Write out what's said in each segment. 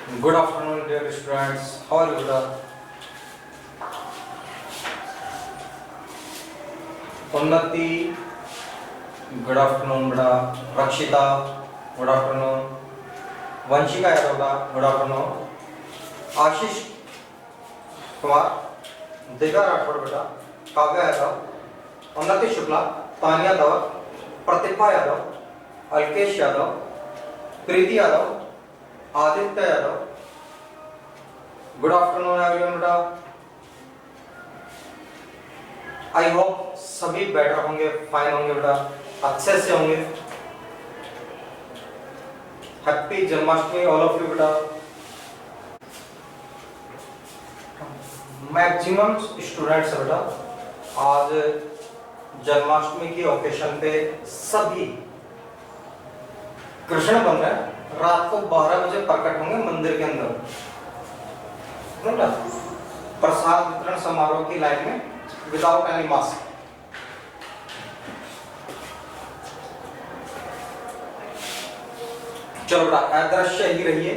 Good afternoon, dear students. How are you? Unnati, good afternoon बेटा. Rakshita, good afternoon. Vanshika Yadav बेटा, good afternoon. Ashish Kumar, Divya Rathore बेटा, Kavya Yadav, Unnati Shukla, Tania Dhawar, Pratibha Yadav, Alkesh Yadav, Preeti Yadav, Aditya Yadav. Good afternoon everyone बेटा. I hope सभी better होंगे, fine होंगे बेटा, अच्छे से होंगे. Happy Janmashtami all of you बेटा. मैक्सिमम स्टूडेंट्स बेटा आज जन्माष्टमी की ओकेशन पे सभी कृष्ण बन रहे हैं. रात को 12 बजे प्रकट होंगे मंदिर के अंदर. प्रसाद वितरण समारोह की लाइन में विदाउट एनी मास्क. चलो बेटा अदृश्य ही रहिए.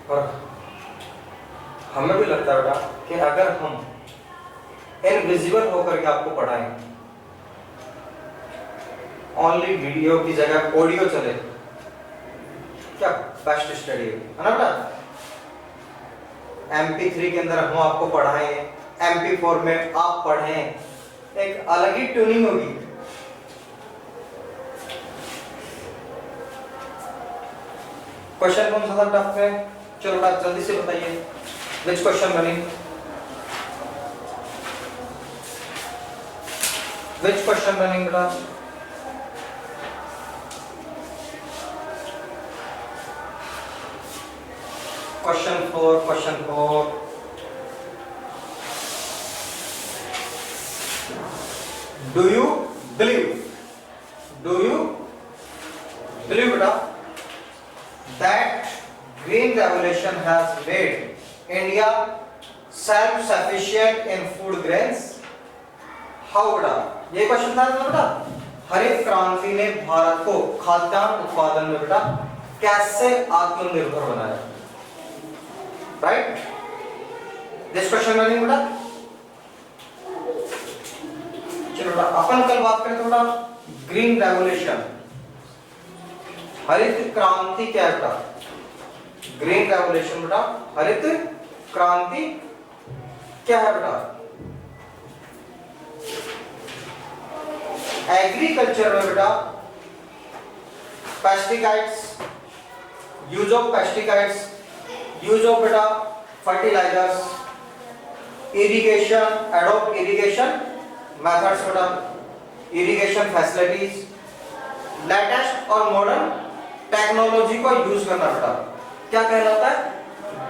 और हमें भी लगता है बेटा कि अगर हम इनविजिबल होकर के आपको पढ़ाएं, ओनली वीडियो की जगह ऑडियो चले, क्या बेस्ट स्टडी है ना बेटा. MP3 के अंदर हम आपको पढ़ाएं, MP4 में आप पढ़ें, एक अलग ही ट्यूनिंग होगी. क्वेश्चन कौन सा था बेटा आपके? चलो बेटा जल्दी से बताइए. Which question running? Which question running बेटा? Question 4. Do you believe बेटा that green revolution has made India self-sufficient in food grains? How बेटा? ये क्वेश्चन था बेटा. हरित क्रांति ने भारत को खाद्यान्न उत्पादन में बेटा कैसे आत्मनिर्भर बनाया? राइट. दिस क्वेश्चन रनिंग बेटा. चलो बेटा अपन कल बात करें तो बेटा ग्रीन रेवोल्यूशन, हरित क्रांति क्या है बेटा? ग्रीन रेवोल्यूशन बेटा हरित क्रांति क्या है बेटा? एग्रीकल्चर में बेटा pesticides, use of pesticides, use of बेटा fertilisers, irrigation, adopt irrigation methods बेटा, इरिगेशन फैसिलिटीज, लेटेस्ट और मॉडर्न टेक्नोलॉजी को यूज करना बेटा क्या कहलाता है?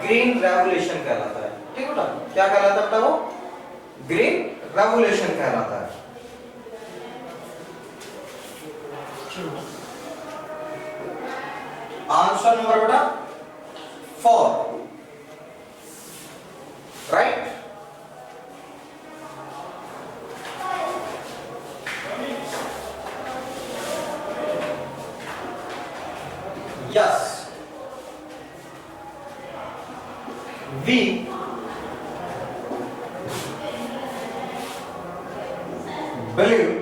ग्रीन रेवोल्यूशन कहलाता है. ठीक बेटा. क्या कहलाता है बेटा? वो ग्रीन रेवोल्यूशन कहलाता है. आंसर नंबर बेटा 4. Right. Yes. We believe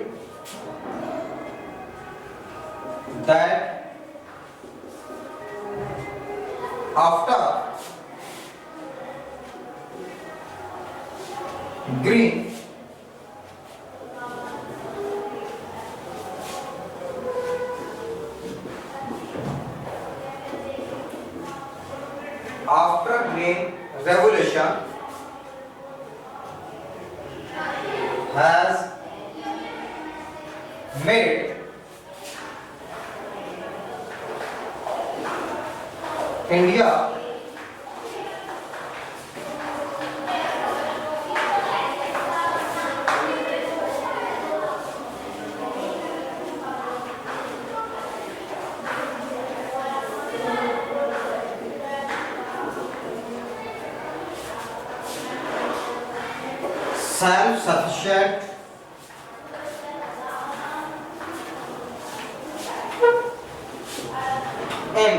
that after green revolution has made India self sufficient in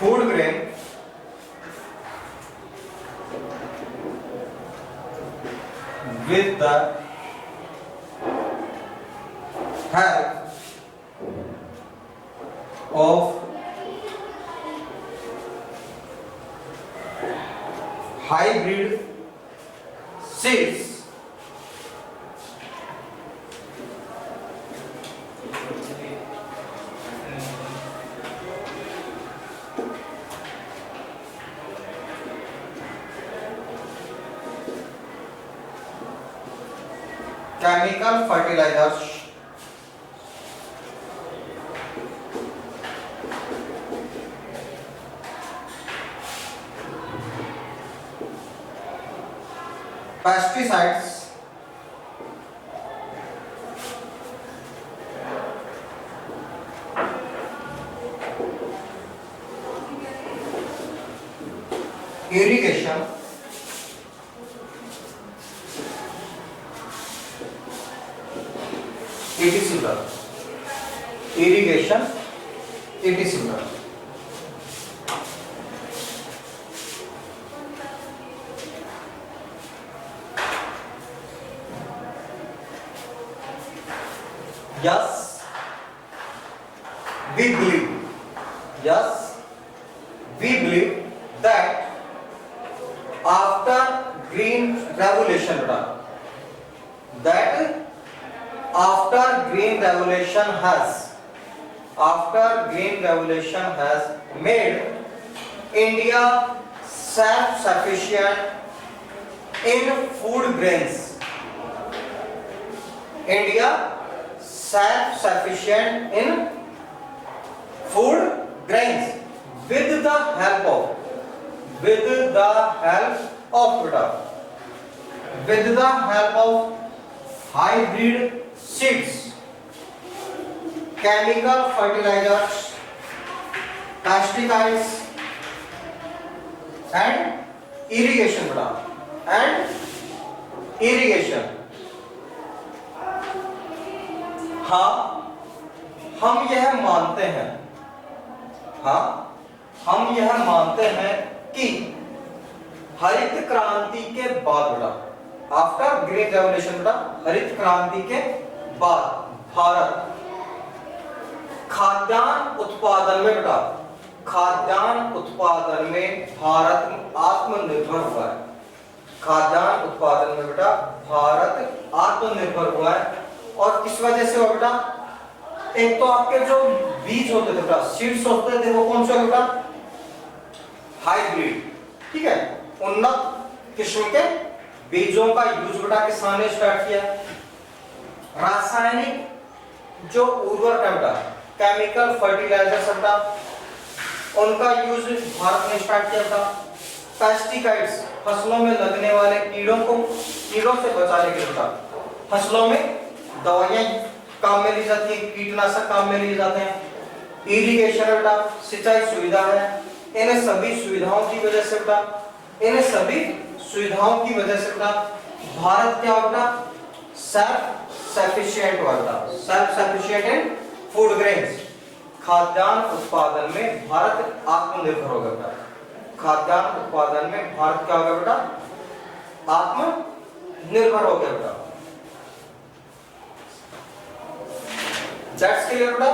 food grain with the help of hybrid seeds chemical fertilizers pesticides irrigation etc. irrigation etc. Yes, we believe. Yes, we believe that after green revolution, that after green revolution has made India self-sufficient in food grains. India self-sufficient in food grains with the help of hybrid seeds, chemical fertilizers, pesticides and irrigation हाँ, हम यह मानते हैं कि हरित क्रांति के बाद आफ्टर ग्रीन रेवोल्यूशन हरित क्रांति के बाद भारत खाद्यान्न उत्पादन में भारत आत्मनिर्भर हुआ है। खाद्यान्न उत्पादन में भारत आत्मनिर्भर हुआ है। और किस वजह से हुआ बेटा? एक तो आपके जो बीज होते थे बेटा, सीड्स होते थे, वो कौन से बेटा? हाइब्रिड, ठीक है, उन्नत किस्म के बीजों का यूज बेटा किसान ने स्टार्ट किया। रासायनिक जो उर्वरक है बेटा, केमिकल फर्टिलाइजर्स बेटा, उनका यूज भारत ने स्टार्ट किया था। पेस्टिसाइड्स, फसलों में लगने वाले कीड़ों से बचाने के लिए फसलों में दवाइयां काम में ली जाती है, कीटनाशक काम में लिए जाते हैं। इरिगेशन बेटा सिंचाई सुविधा है। इन सभी सुविधाओं की वजह से बेटा भारत क्या बेटा? सेल्फ सफिशिएंट हुआ बेटा, सेल्फ सफिशिएंट इन फूड ग्रेन्स। खाद्यान्न उत्पादन में भारत आत्मनिर्भर हो गया बेटा। खाद्यान्न उत्पादन में भारत क्या हो गया बेटा? आत्मनिर्भर हो गया बेटा। That's clear बेटा?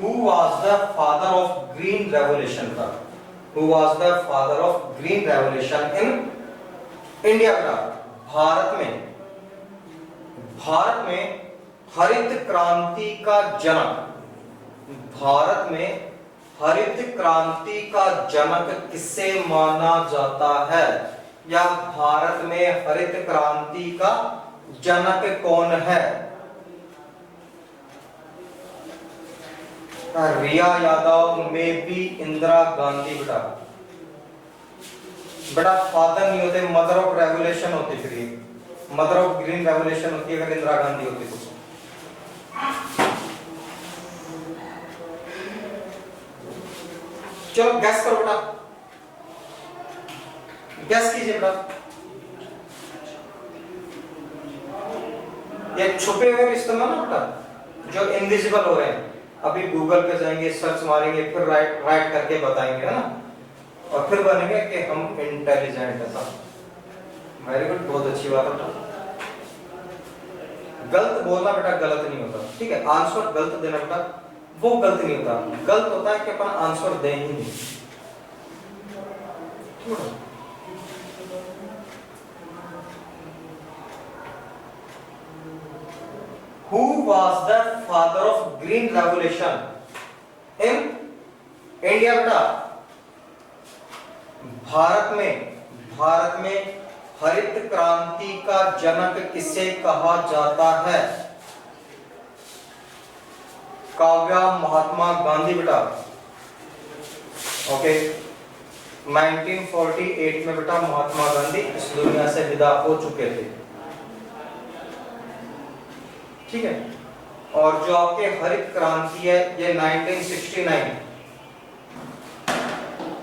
Who was the father of green revolution? Who was the father of green revolution in India? Bharat में हरित क्रांति का जनक, भारत में हरित क्रांति का जनक किसे माना जाता है, या भारत में हरित क्रांति का जनक कौन है? रिया यादव में भी इंदिरा गांधी। बेटा बेटा फादर नहीं होते, मदर ऑफ रेवोल्यूशन होती, फिर मदर ऑफ ग्रीन रेवोल्यूशन होती अगर इंदिरा गांधी होती तो। चलो गैस करो बेटा, गैस कीजिए बेटा। ये छुपे हुए रिश्ते में ना बेटा जो इनविजिबल हो रहे हैं, अभी गूगल पे जाएंगे, सर्च मारेंगे, फिर राइट करके बताएंगे, है ना, और फिर बनेंगे कि हम इंटेलिजेंट है। वेरी गुड, बहुत अच्छी बात है बेटा। गलत बोलना बेटा गलत नहीं होता, ठीक है, आंसर गलत देना बेटा वो गलत नहीं होता, गलत होता है कि अपन आंसर दे ही नहीं। Who was the father of green revolution in India? बेटा भारत में हरित क्रांति का जनक किसे कहा जाता है? काव्या महात्मा गांधी बेटा। ओके, 1948 में बेटा महात्मा गांधी इस दुनिया से विदा हो चुके थे, ठीक है। और जो आपके हरित क्रांति है ये 1969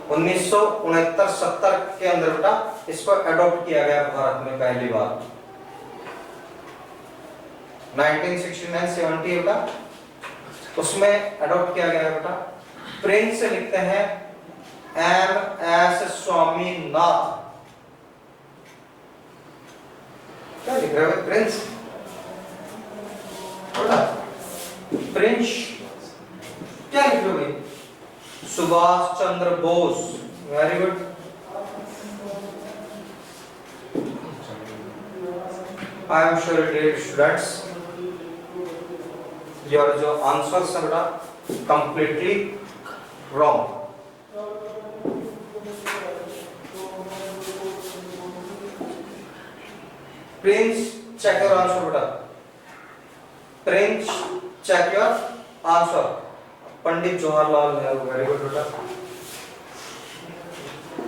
1969-70 के अंदर बेटा इसको एडॉप्ट किया गया भारत में पहली बार। 1969-70 बेटा उसमें एडॉप्ट किया गया बेटा। प्रिंस लिखते हैं M.S. स्वामीनाथन। क्या लिख रहे हो प्रिंस? प्रिंस क्या लिख रहे हो? Subhash Chandra Bose. Very good. I am sure dear students your जो आंसर्स है बेटा completely wrong. Prince check your answer बेटा, Prince check your answer. Pandit Jawaharlal Nehru. Very good बेटा।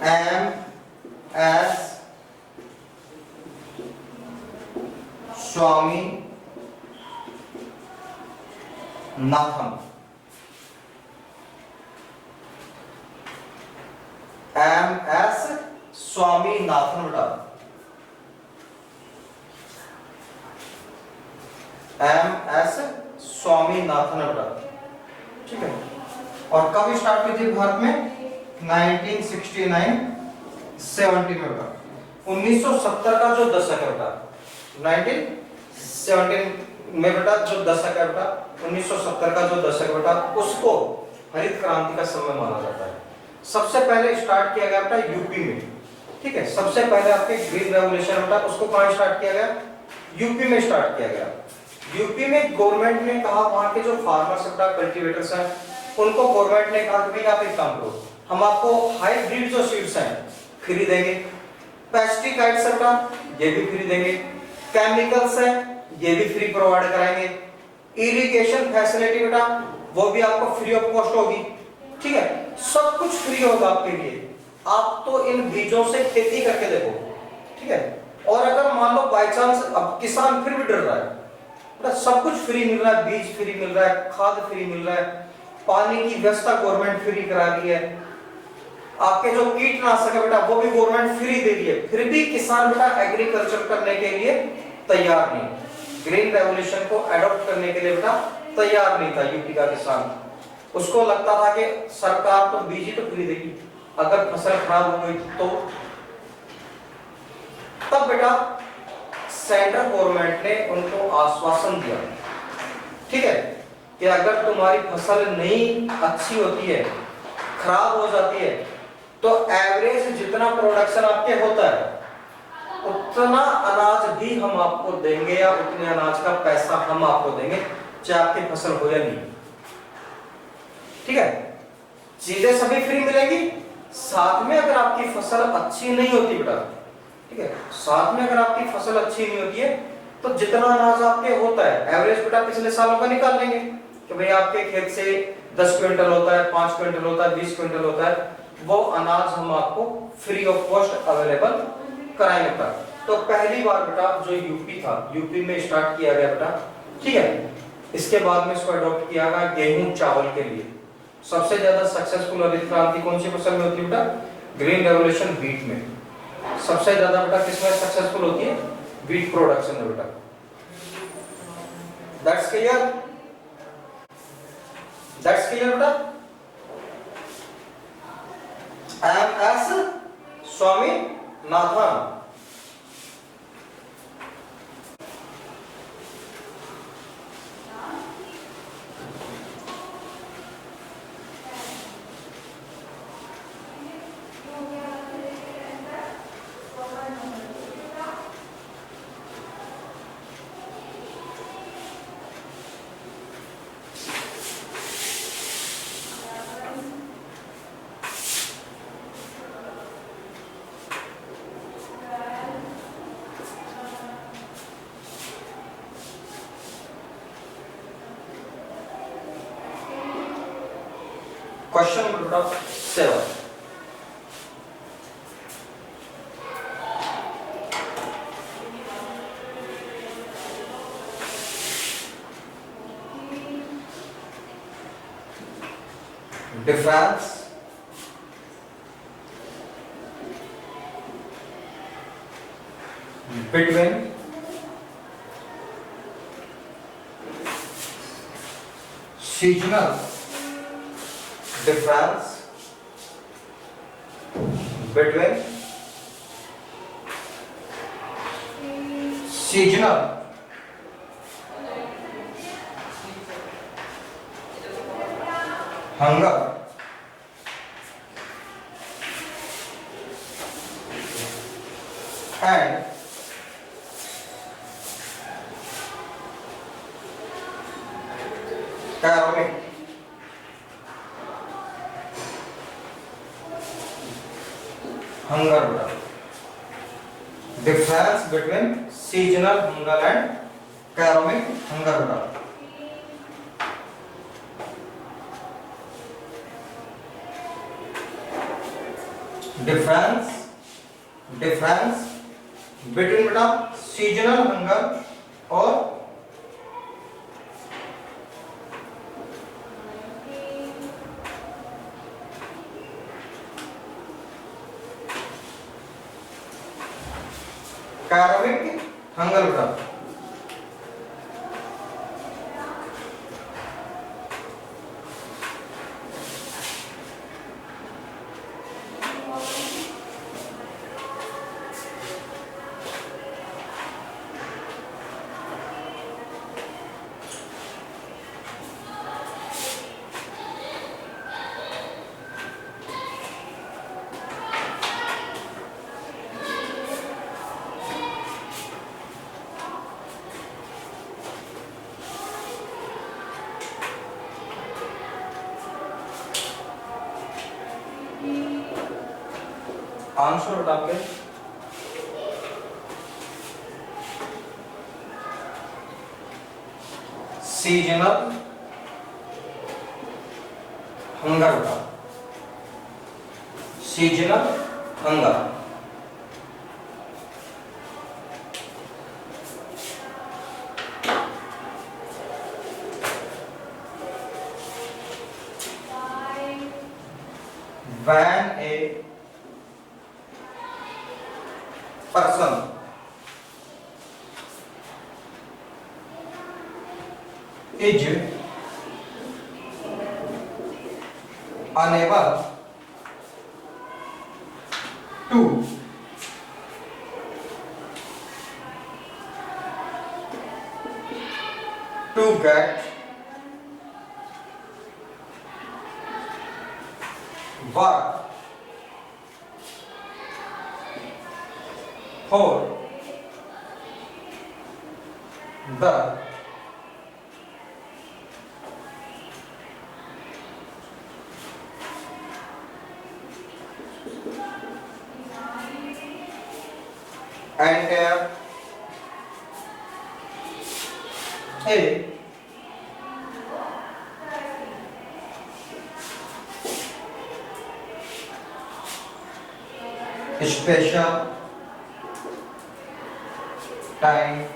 M.S. स्वामीनाथन। M.S. स्वामीनाथन बेटा। M.S. स्वामीनाथन बेटा, ठीक है। और कब स्टार्ट हुई थी भारत में? 1969-70 में बेटा। 1970 का जो दशक है बेटा 1970 में बेटा जो दशक है बेटा 1970 का जो दशक बेटा उसको हरित क्रांति का समय माना जाता है। सबसे पहले स्टार्ट किया गया बेटा यूपी में, ठीक है। सबसे पहले आपके ग्रीन रेवोल्यूशन बेटा उसको कहां स्टार्ट किया गया? यूपी में स्टार्ट किया गया। यूपी में गवर्नमेंट ने कहा, वहां के जो फार्मर्स बेटा कल्टीवेटर्स हैं उनको गवर्नमेंट ने कहा कि भाई आप एक काम करो, हम आपको हाइब्रिड जो सीड्स हैं फ्री देंगे, पेस्टिसाइड्स बेटा ये भी फ्री देंगे, केमिकल्स हैं ये भी फ्री प्रोवाइड कराएंगे, इरिगेशन फैसिलिटी बेटा वो भी आपको फ्री ऑफ कॉस्ट होगी, ठीक है। सब कुछ फ्री होगा आपके लिए। आप तो इन बीजों से खेती करके देखो, ठीक है। और अगर मान लो बाय चांस अब किसान फिर भी डर रहा है, सब कुछ फ्री मिल रहा है, बीज फ्री मिल रहा है, खाद फ्री मिल रहा है, पानी की व्यवस्था गवर्नमेंट फ्री करा रही है, आपके जो कीटनाशक है बेटा वो भी गवर्नमेंट फ्री दे रही है, फिर भी किसान बेटा एग्रीकल्चर करने के लिए तैयार नहीं, ग्रीन रेवोल्यूशन को एडॉप्ट करने के लिए बेटा तैयार नहीं था यूपी का किसान। उसको लगता था कि सरकार तो बीज ही तो फ्री देगी, अगर फसल खराब हो गई तो। तब बेटा सेंट्रल गवर्नमेंट ने उनको आश्वासन दिया, ठीक है, कि अगर तुम्हारी फसल नहीं अच्छी होती है, खराब हो जाती है, तो एवरेज जितना प्रोडक्शन आपके होता है उतना अनाज भी हम आपको देंगे या उतने अनाज का पैसा हम आपको देंगे, चाहे आपकी फसल हो या नहीं। ठीक है, चीजें सभी फ्री मिलेगी, साथ में अगर आपकी फसल अच्छी नहीं होती बेटा, ठीक है, साथ में अगर आपकी फसल अच्छी नहीं होती है तो जितना अनाज आपके होता है एवरेज बेटा पिछले सालों का निकाल लेंगे कि भाई आपके खेत से 10 क्विंटल होता है, 5 क्विंटल होता है, 20 क्विंटल होता है, वो अनाज हम आपको फ्री ऑफ कॉस्ट अवेलेबल कराएंगे बेटा। तो पहली बार बेटा जो यूपी था, यूपी में स्टार्ट किया गया बेटा, ठीक है, इसके बाद में इसको अडॉप्ट किया गया गेहूं चावल के लिए। सबसे ज्यादा सक्सेसफुल हरित क्रांति कौन सी फसल में होती है बेटा? ग्रीन रेवोल्यूशन व्हीट में। सबसे ज्यादा बेटा किसमें सक्सेसफुल होती है? व्हीट प्रोडक्शन में बेटा। That's clear? दैट्स क्लियर बेटा? MS. Swaminathan. Question number 7, difference between seasonal difference between seasonal hunger and caloric hunger beटा। Difference between seasonal hunger and chronic hunger बेटा। डिफरेंस बिटवीन बेटा सीजनल हंगर और chronic hunger बेटा। Answer बेटा आपके seasonal hunger बेटा। Seasonal hunger when a person is unable to get work for the entire a special time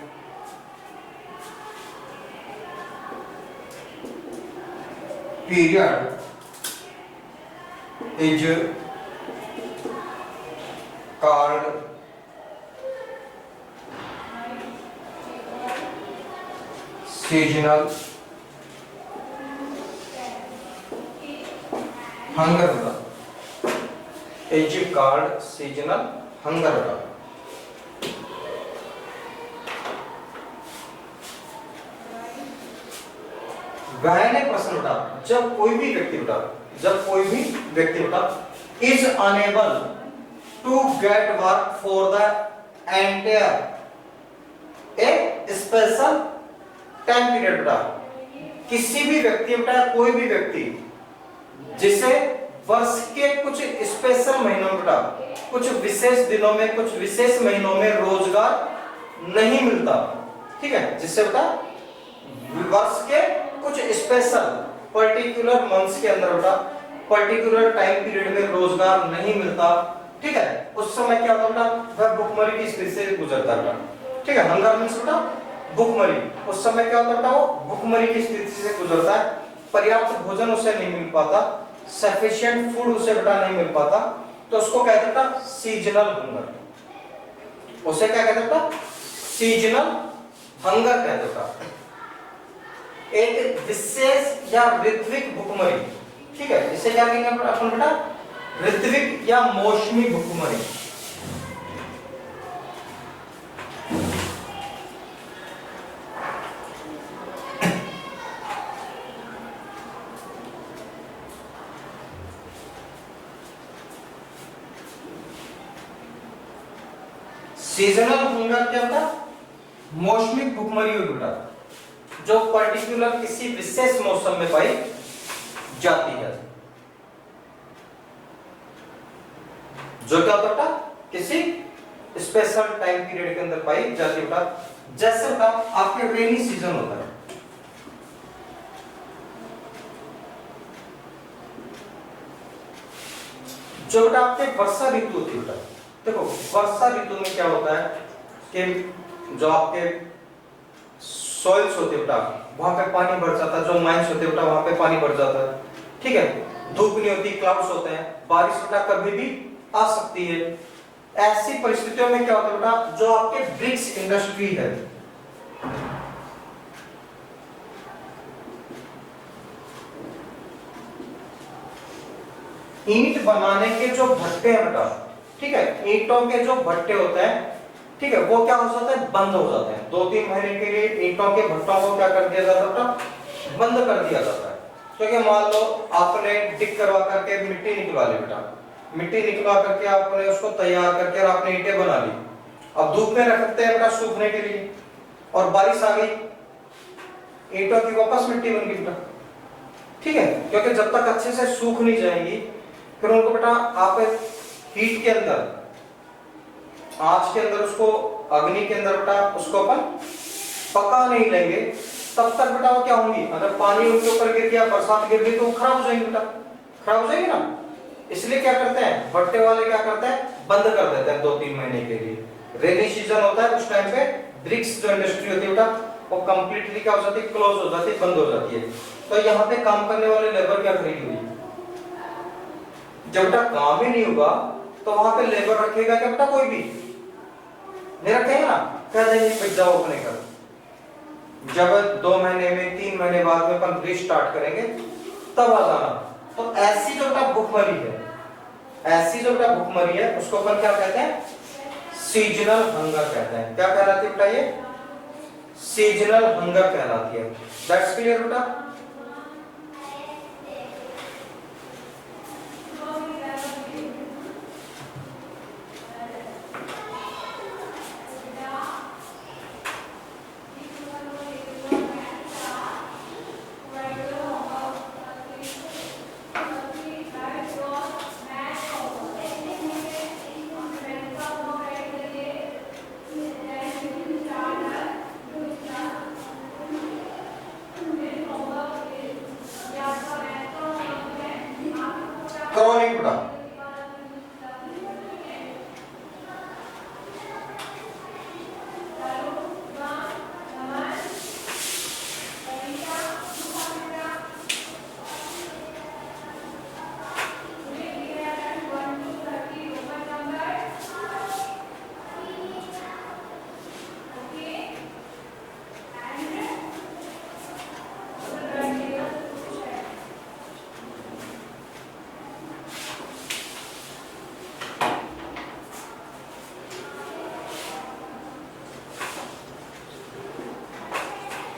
period is called seasonal hunger is called seasonal hunger। वह प्रश्न उठा जब कोई भी व्यक्ति is unable to get work for the entire a special time period उठा, किसी भी व्यक्ति कोई भी व्यक्ति जिसे वर्ष के कुछ स्पेशल महीनों में कुछ विशेष दिनों में कुछ विशेष महीनों में रोजगार नहीं मिलता, ठीक है, जिससे वर्ष के कुछ स्पेशल पर्टिकुलर मंथ्स के अंदर पर्टिकुलर टाइम पीरियड में रोजगार नहीं मिलता, ठीक है, उस समय क्या होता वह भुखमरी की स्थिति से गुजरता था, ठीक है। हंगर मींस भुखमरी, उस समय क्या होता वो भुखमरी की स्थिति से गुजरता है, पर्याप्त भोजन उसे नहीं मिल पाता, सफिशिएंट फूड उसे नहीं मिल पाता, तो उसको कहते था सीजनल हंगर। उसे क्या कहते था? सीजनल हंगर कहते था। एक विशेष या ऋत्विक भुखमरी, ठीक है, इसे क्या कहेंगे अपन बेटा? ऋत्विक या मौसमी भुखमरी। सीजनल हंगर क्या होता? मौसमी भुखमरी होता जो पर्टिकुलर किसी विशेष मौसम में पाई जाती है, जो क्या होता किसी स्पेशल टाइम पीरियड के अंदर पाई जाती होता, जैसे होता आपके रेनी सीजन होता है, जो आपके वर्षा ऋतु होती है। देखो वर्षा ऋतु में क्या होता है कि जो आपके सॉइल्स होते बेटा वहां पे पानी भर जाता है, जो माइंस होते बेटा वहां पे पानी भर जाता है, ठीक है, धूप नहीं होती, क्लाउड्स होते हैं, बारिश बेटा कभी भी आ सकती है। ऐसी परिस्थितियों में क्या होता है बेटा, जो आपके ब्रिक्स इंडस्ट्री है, ईंट बनाने के जो भट्टे हैं बेटा, ठीक है, ईंटों के जो भट्टे होते हैं, ठीक है, वो क्या हो जाता है? बंद हो जाते हैं। 2-3 महीने के लिए ईंटों के भट्टों को क्या कर दिया जाता है? बंद कर दिया जाता है। क्योंकि मान लो आपने डिग करवा करके मिट्टी निकलवा ली बेटा, मिट्टी निकलवा करके आपने उसको तैयार करके और आपने ईंटें बना ली, अब धूप में रखते हैं बेटा सूखने के लिए, और बारिश आ गई, ईंटों की वापस मिट्टी बन गई बेटा, ठीक है, क्योंकि जब तक अच्छे से सूख नहीं जाएंगी फिर उनको बेटा आप हीट के अंदर, आंच के अंदर, उसको अग्नि के अंदर बेटा उसको अपन पका नहीं लेंगे, तब तक बेटा वो क्या होंगी? अगर पानी उनके ऊपर गिर गया, बरसात गिर गई तो खराब हो जाएंगे बेटा, खराब हो जाएंगे ना। इसलिए क्या करते हैं भट्टे वाले, क्या करते हैं? बंद कर देते हैं 2-3 महीने के लिए। रेनी सीजन होता है उस टाइम पे ब्रिक्स जो इंडस्ट्री होती है बेटा वो कंप्लीटली क्या हो जाती है? क्लोज हो जाती है, बंद हो जाती है। तो यहाँ पे काम करने वाले लेबर क्या खरीदी हुई? जब बेटा काम ही नहीं होगा तो वहां पे लेबर रखेगा क्या बेटा? कोई भी नहीं रखेगा ना, कह देंगे फिर जाओ अपने घर। जब 2 महीने में 3 महीने बाद में अपन रीस्टार्ट करेंगे तब आ जाना। तो ऐसी जो बेटा भुखमरी है, ऐसी जो बेटा भुखमरी है उसको अपन क्या कहते हैं? सीजनल हंगर कहते हैं। क्या कहलाती है बेटा? ये सीजनल हंगर कहलाती है। दैट्स क्लियर बेटा?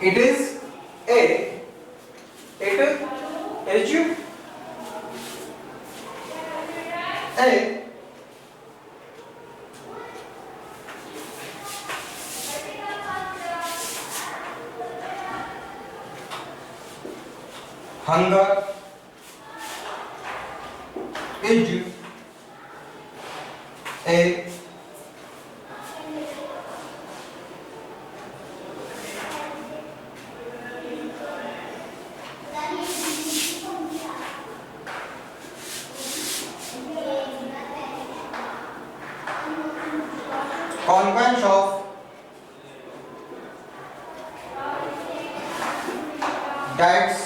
It is a it is a hunger is a consequence of diets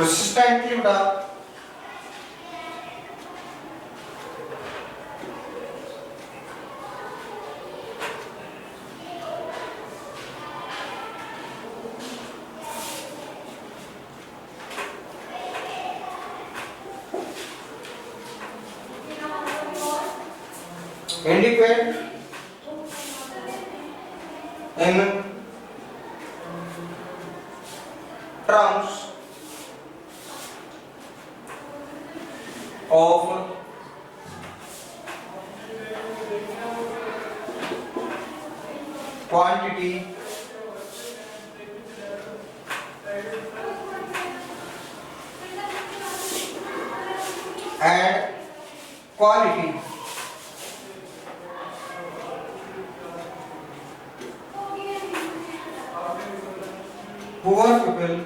persistently beटा indicate in terms of quantity and quality. Poor people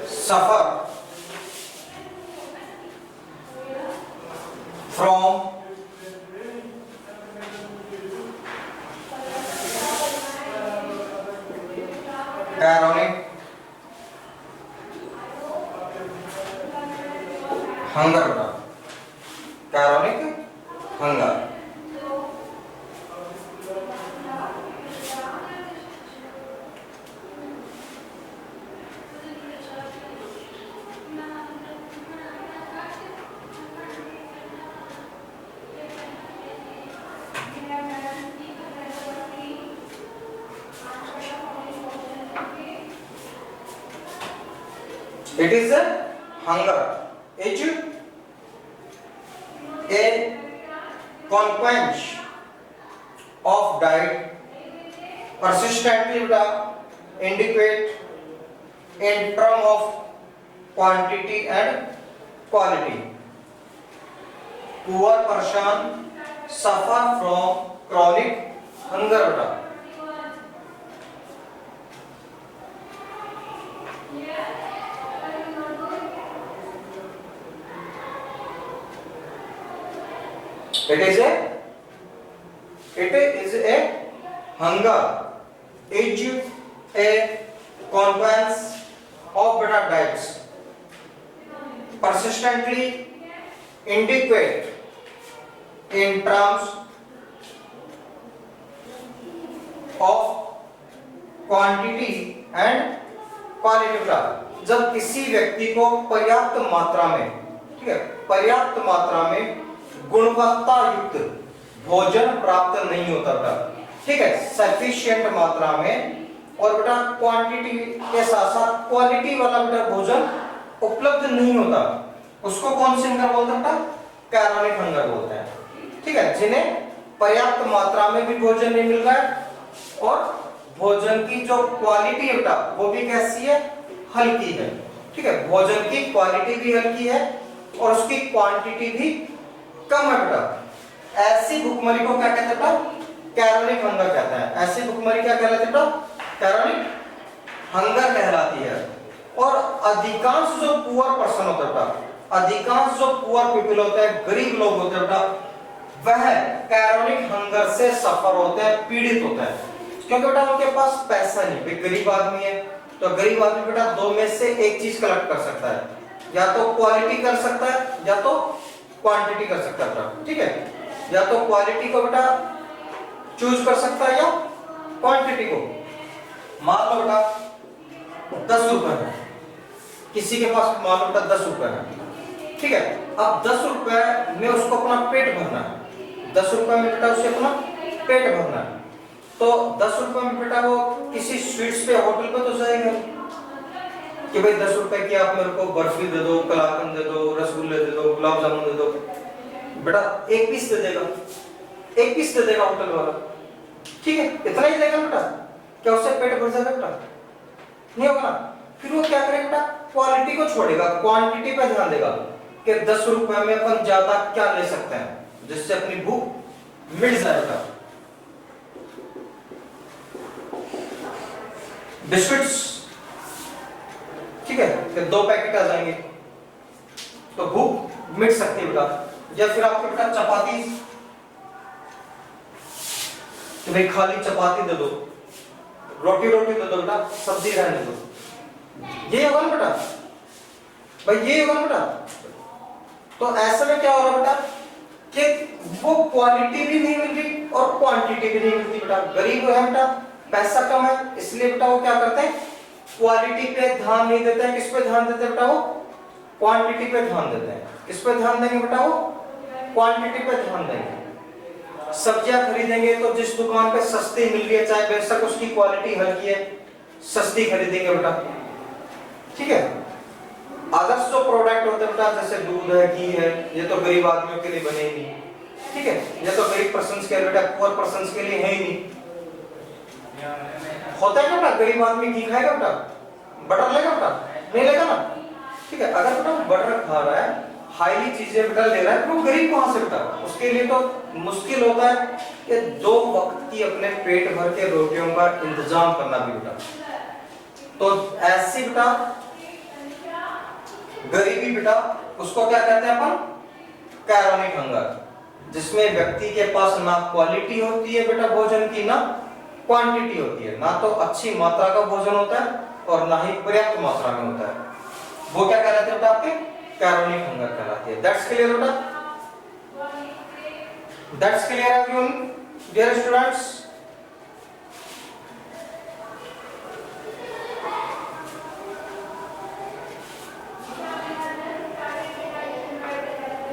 suffer from chronic hunger. Chronic hunger. It is a hunger. It is a consequence of diet persistently indicate in terms of quantity and quality. Poor person suffer from chronic hunger. It is a hunger. It is a consequence of better diets. Persistently indicate in terms of quantity and quality का जब किसी व्यक्ति को पर्याप्त मात्रा में, ठीक है, पर्याप्त मात्रा में गुणवत्ता युक्त भोजन प्राप्त नहीं होता था, ठीक है, सफिशिएंट मात्रा में, और बेटा क्वांटिटी के साथ साथ क्वालिटी वाला बेटा भोजन उपलब्ध नहीं होता, उसको कौन से हंगर बोलते हैं? कैरोनिक हंगर बोलते हैं, ठीक है, जिन्हें पर्याप्त मात्रा में भी भोजन नहीं मिल रहा है और भोजन की जो क्वालिटी है बेटा वो भी कैसी है? हल्की है, ठीक है, भोजन की क्वालिटी भी हल्की है और उसकी क्वांटिटी भी कम है बेटा। ऐसी भूखमरी को क्या कहते हैं बेटा? कैरोनिक हंगर कहते हैं। ऐसी भूखमरी क्या कहलाती है बेटा? कैरोनिक हंगर कहलाती है। और अधिकांश जो पुअर पर्सन होता है बेटा, अधिकांश जो पुअर पीपल होते हैं, गरीब लोग होते हैं बेटा, वह कैरोनिक हंगर से सफर होते हैं, पीड़ित होते हैं, क्योंकि बेटा उनके पास पैसा नहीं, वे गरीब आदमी है तो गरीब आदमी बेटा दो में से एक चीज कलेक्ट कर सकता है, या तो क्वालिटी कर सकता है या तो क्वांटिटी कर सकता है बेटा, ठीक है। या तो क्वालिटी को बेटा चूज कर सकता है या क्वांटिटी को। मान लो बेटा 10 रुपए है, किसी के पास मान लो बेटा 10 रुपए है, ठीक है। अब 10 रुपए में उसको अपना पेट भरना है, 10 रुपए में बेटा उसे अपना पेट भरना है। तो 10 रुपए में बेटा वो किसी स्वीट्स पे होटल पे तो जाएगा कि भाई 10 रुपए की आप मेरे को बर्फी दे दो, कलाकंद दे दो, रसगुल्ले दे दो, गुलाब जामुन दे दो, बेटा एक पीस दे देगा, एक पीस दे देगा होटल वाला, ठीक है। इतना ही देगा बेटा, क्या उससे पेट भर जाएगा बेटा? नहीं होगा ना। फिर वो क्या करेगा बेटा, क्वालिटी को छोड़ेगा, क्वांटिटी पे ध्यान देगा कि 10 रुपए में अपन ज्यादा क्या ले सकते हैं जिससे अपनी भूख मिट जाए बेटा। बिस्किट्स, ठीक है, फिर 2 पैकेट आ जाएंगे तो भूख मिट सकती है बेटा। या फिर आपके बेटा चपाती, कि भाई खाली चपाती दे दो, रोटी रोटी दे दो बेटा, सब्जी रहने दो, ये होगा ना बेटा भाई, ये होगा ना बेटा। तो ऐसे में क्या हो रहा बेटा कि वो क्वालिटी भी नहीं मिल रही और क्वांटिटी भी नहीं मिलती बेटा। गरीब है बेटा, पैसा कम है, इसलिए बेटा वो क्या करते हैं, क्वालिटी पे ध्यान नहीं देते हैं। किस पे ध्यान देते हैं बेटा? वो क्वांटिटी पे ध्यान देते हैं। किस पे ध्यान देंगे बेटा? वो क्वांटिटी पे ध्यान देंगे। सब्जियां खरीदेंगे तो जिस दुकान पे सस्ती मिल रही है, चाहे बेशक उसकी क्वालिटी हल्की है, सस्ती खरीदेंगे बेटा, ठीक है। अदर्स जो प्रोडक्ट होते हैं बेटा, जैसे दूध है, घी है, ये तो गरीब आदमियों के लिए बने ही नहीं, ठीक है। ये तो गरीब पर्संस के लिए बेटा, पुअर पर्संस के लिए है ही नहीं। होता है ना बेटा, गरीब आदमी घी खाएगा बेटा, बटर लेगा बेटा? नहीं लेगा ना, ठीक है। अगर बेटा बटर खा रहा है, हाईली चीजें बेटा ले रहा है, तो गरीब कहां से बेटा? उसके लिए तो मुश्किल होता है कि 2 वक्त की अपने पेट भर के रोटियों का इंतजाम करना भी बेटा। तो ऐसी बेटा गरीबी बेटा, उसको क्या कहते हैं अपन? कैरोनिक हंगर, जिसमें व्यक्ति के पास ना क्वालिटी होती है बेटा भोजन की, ना क्वांटिटी होती है, ना तो अच्छी मात्रा का भोजन होता है और ना ही पर्याप्त मात्रा में होता है। वो क्या कहलाते हैं बेटा? आपके कैरोनिक हंगर कहलाती है। दैट्स क्लियर बेटा? That's clear everyone dear students?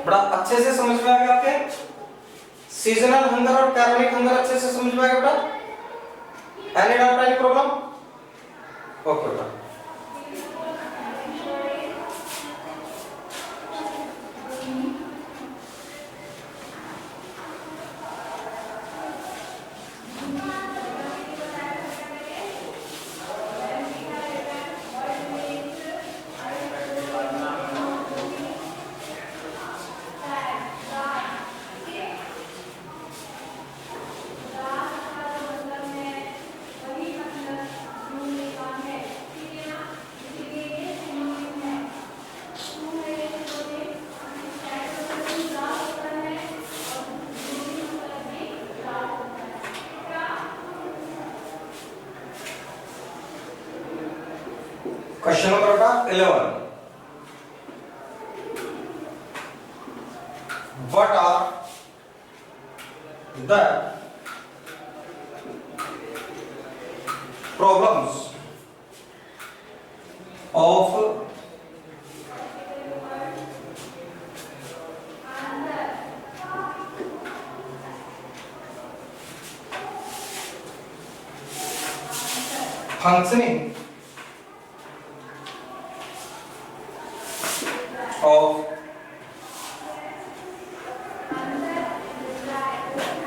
बड़ा अच्छे से समझ में आ गया आपके? सीजनल हंगर और कैरोनिक हंगर अच्छे से समझ में आ गया बेटा? Any doubt, any problem? Okay बेटा। Question number 11, what are the problems of functioning of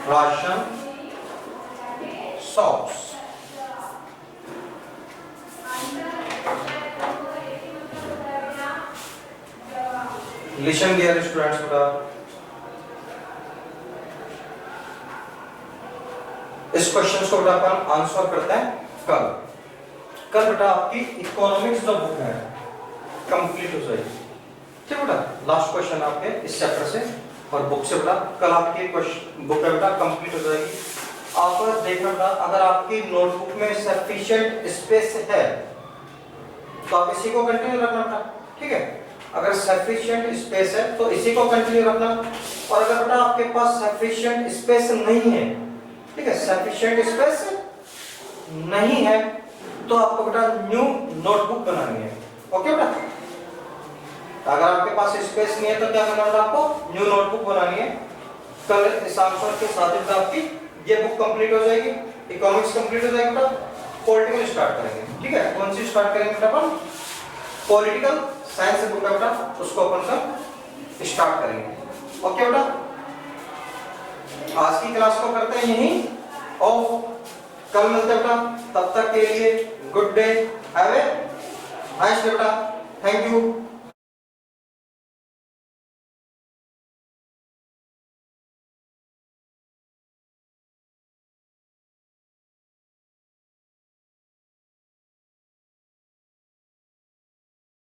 ration shops? Listen dear students बेटा, इस क्वेश्चन को बेटा अपन आंसर करते हैं कल। कल बेटा आपकी इकोनॉमिक्स जो बुक है कंप्लीट हो जाएगी, ठीक बेटा। लास्ट क्वेश्चन आपके इस चैप्टर से और बुक से बेटा कल आपकी बुक है बेटा कंप्लीट हो जाएगी। आप देखना बेटा, अगर आपकी नोटबुक में सफिशिएंट स्पेस है तो आप इसी को कंटिन्यू रखना बेटा, ठीक है। अगर सफिशिएंट स्पेस है तो इसी को कंटिन्यू रखना, और अगर बेटा आपके पास सफिशिएंट स्पेस नहीं है, ठीक है, सफिशिएंट स्पेस नहीं है तो आपको बेटा न्यू नोटबुक बनानी है। ओके बेटा, अगर आपके पास स्पेस नहीं है तो क्या करना बेटा, आपको न्यू नोटबुक बनानी है। कल इस आंसर के साथ ही आपकी ये बुक कंप्लीट हो जाएगी, इकोनॉमिक्स कंप्लीट हो जाएगी बेटा। पॉलिटिकल स्टार्ट करेंगे, ठीक है। कौन सी स्टार्ट करेंगे बेटा अपन? पॉलिटिकल साइंस बुक है बेटा, उसको अपन कल स्टार्ट करेंगे। ओके बेटा, आज की क्लास को करते हैं यहीं और कल मिलते हैं बेटा। तब तक के लिए good day, have a nice day बेटा, थैंक यू।